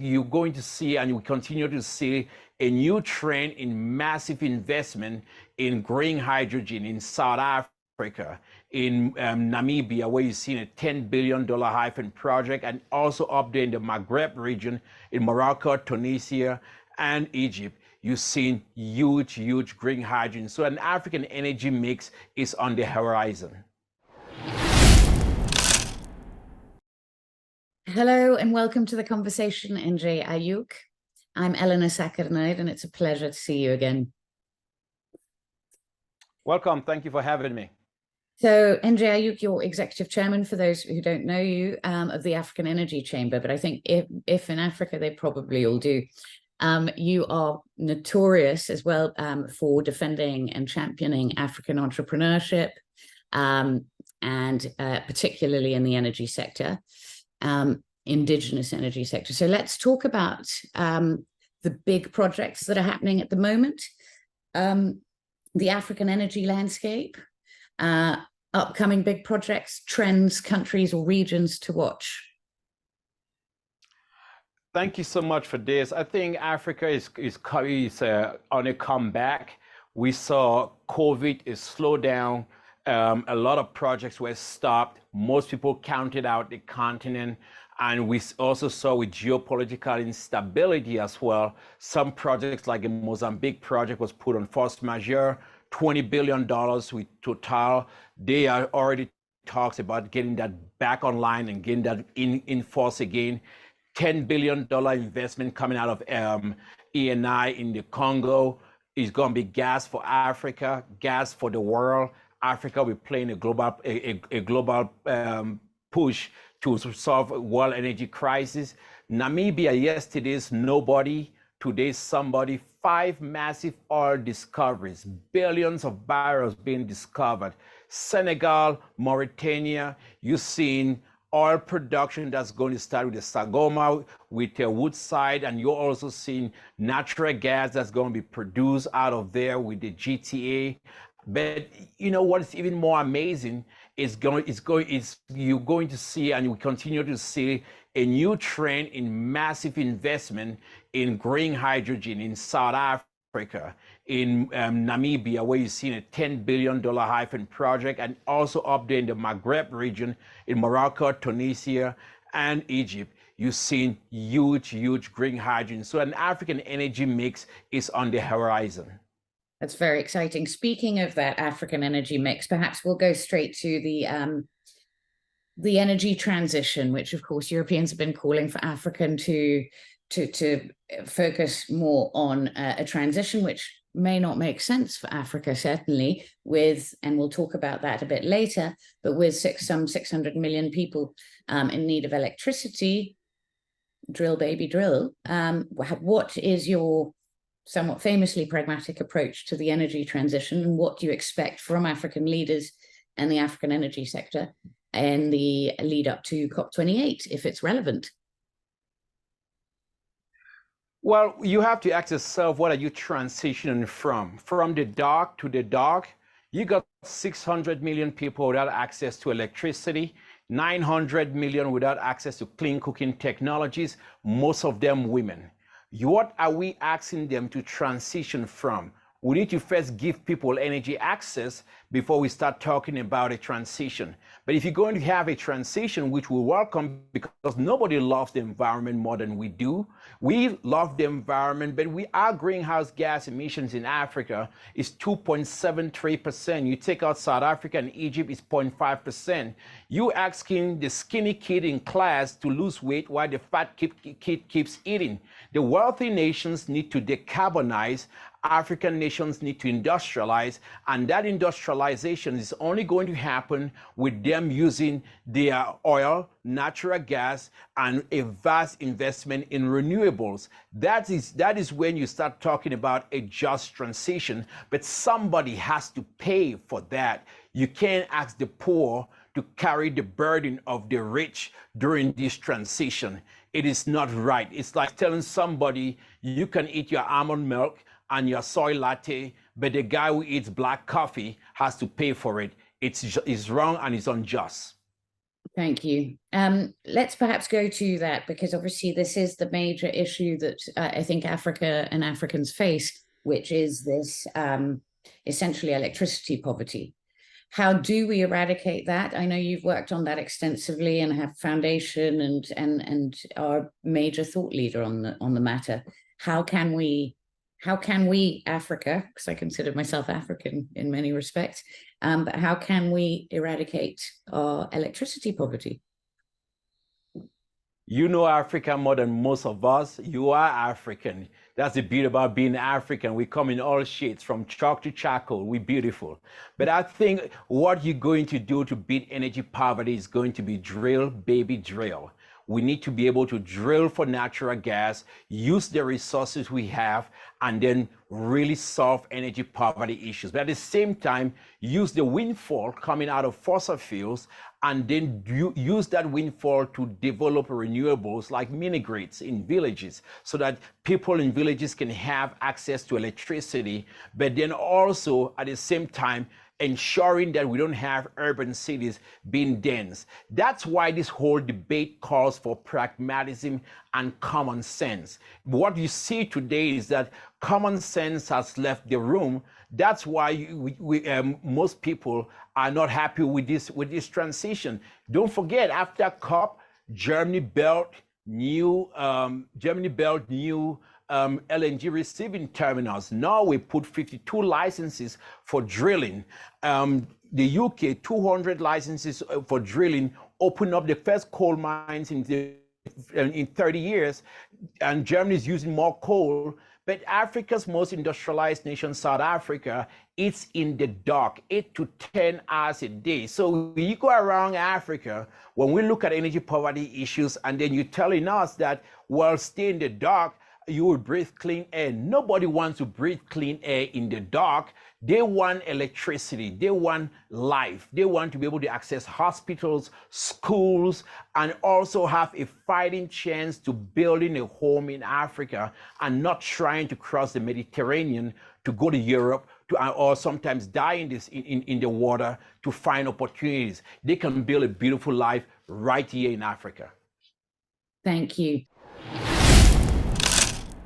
you're going to see, and you continue to see, a new trend in massive investment in green hydrogen in South Africa, in Namibia, where you've seen a $10 billion hyphen project, and also up there in the Maghreb region, in Morocco, Tunisia, and Egypt. You've seen huge green hydrogen. So an African energy mix is on the horizon. Hello and welcome to the conversation, NJ Ayuk. I'm Eleanor Sá-Carneiro, and it's a pleasure to see you again. Welcome. Thank you for having me. So, NJ Ayuk, you're executive chairman, for those who don't know you, of the African Energy Chamber. But I think if in Africa, they probably all do. You are notorious as well for defending and championing African entrepreneurship, and particularly in the energy sector. Indigenous energy sector. So let's talk about the big projects that are happening at the moment, the African energy landscape, upcoming big projects, trends, countries or regions to watch. Thank you so much for this. I think Africa is on a comeback. We saw COVID is slow down. A lot of projects were stopped. Most people counted out the continent. And we also saw with geopolitical instability as well, some projects like the Mozambique project was put on force majeure, $20 billion with Total. They are already talks about getting that back online and getting that in force again. $10 billion investment coming out of ENI in the Congo is going to be gas for Africa, gas for the world. Africa will play in a global push to solve world energy crisis. Namibia, yesterday's nobody, today's somebody. 5 massive oil discoveries, billions of barrels being discovered. Senegal, Mauritania, you've seen oil production that's going to start with the Sagoma, with the Woodside, and you're also seeing natural gas that's going to be produced out of there with the GTA. But you know what's even more amazing is you're going to see, and you continue to see, a new trend in massive investment in green hydrogen in South Africa, in Namibia, where you've seen a $10 billion hyphen project, and also up there in the Maghreb region, in Morocco, Tunisia, and Egypt. You've seen huge green hydrogen. So an African energy mix is on the horizon. That's very exciting. Speaking of that African energy mix, perhaps we'll go straight to the energy transition, which of course Europeans have been calling for African to focus more on a transition, which may not make sense for Africa, certainly, and we'll talk about that a bit later, but with some 600 million people in need of electricity, drill baby drill. What is your somewhat famously pragmatic approach to the energy transition, and what do you expect from African leaders and the African energy sector in the lead up to COP28, if it's relevant? Well, you have to ask yourself, what are you transitioning from? From the dark to the dark? You got 600 million people without access to electricity, 900 million without access to clean cooking technologies, most of them women. What are we asking them to transition from? We need to first give people energy access before we start talking about a transition. But if you're going to have a transition, which we welcome, because nobody loves the environment more than we do. We love the environment, but our greenhouse gas emissions in Africa is 2.73%. You take out South Africa and Egypt, it's 0.5%. You asking the skinny kid in class to lose weight while the fat kid keeps eating. The wealthy nations need to decarbonize. African nations need to industrialize, and that industrialization is only going to happen with them using their oil, natural gas, and a vast investment in renewables. That is when you start talking about a just transition, but somebody has to pay for that. You can't ask the poor to carry the burden of the rich during this transition. It is not right. It's like telling somebody you can eat your almond milk and your soy latte, but the guy who eats black coffee has to pay for it. It's wrong and it's unjust. Thank you. Let's perhaps go to that, because obviously this is the major issue that I think Africa and Africans face, which is this essentially electricity poverty. How do we eradicate that? I know you've worked on that extensively and have foundation and are a major thought leader on the matter. How can we, Africa, because I consider myself African in many respects, but how can we eradicate our electricity poverty? You know Africa more than most of us. You are African. That's the beauty about being African. We come in all shades, from chalk to charcoal. We're beautiful. But I think what you're going to do to beat energy poverty is going to be drill, baby, drill. We need to be able to drill for natural gas, use the resources we have, and then really solve energy poverty issues. But at the same time, use the windfall coming out of fossil fuels, and then use that windfall to develop renewables like mini grids in villages, so that people in villages can have access to electricity, but then also at the same time ensuring that we don't have urban cities being dense. That's why this whole debate calls for pragmatism and common sense. What you see today is that common sense has left the room. That's why most people are not happy with this transition. Don't forget, after COP, Germany built new LNG receiving terminals. Norway put 52 licenses for drilling. The UK, 200 licenses for drilling, opened up the first coal mines in 30 years, and Germany is using more coal. But Africa's most industrialized nation, South Africa, it's in the dark 8 to 10 hours a day. So when you go around Africa, when we look at energy poverty issues, and then you're telling us that, well, stay in the dark, you will breathe clean air. Nobody wants to breathe clean air in the dark. They want electricity. They want life. They want to be able to access hospitals, schools, and also have a fighting chance to building a home in Africa, and not trying to cross the Mediterranean to go to Europe or sometimes die in the water to find opportunities. They can build a beautiful life right here in Africa. Thank you.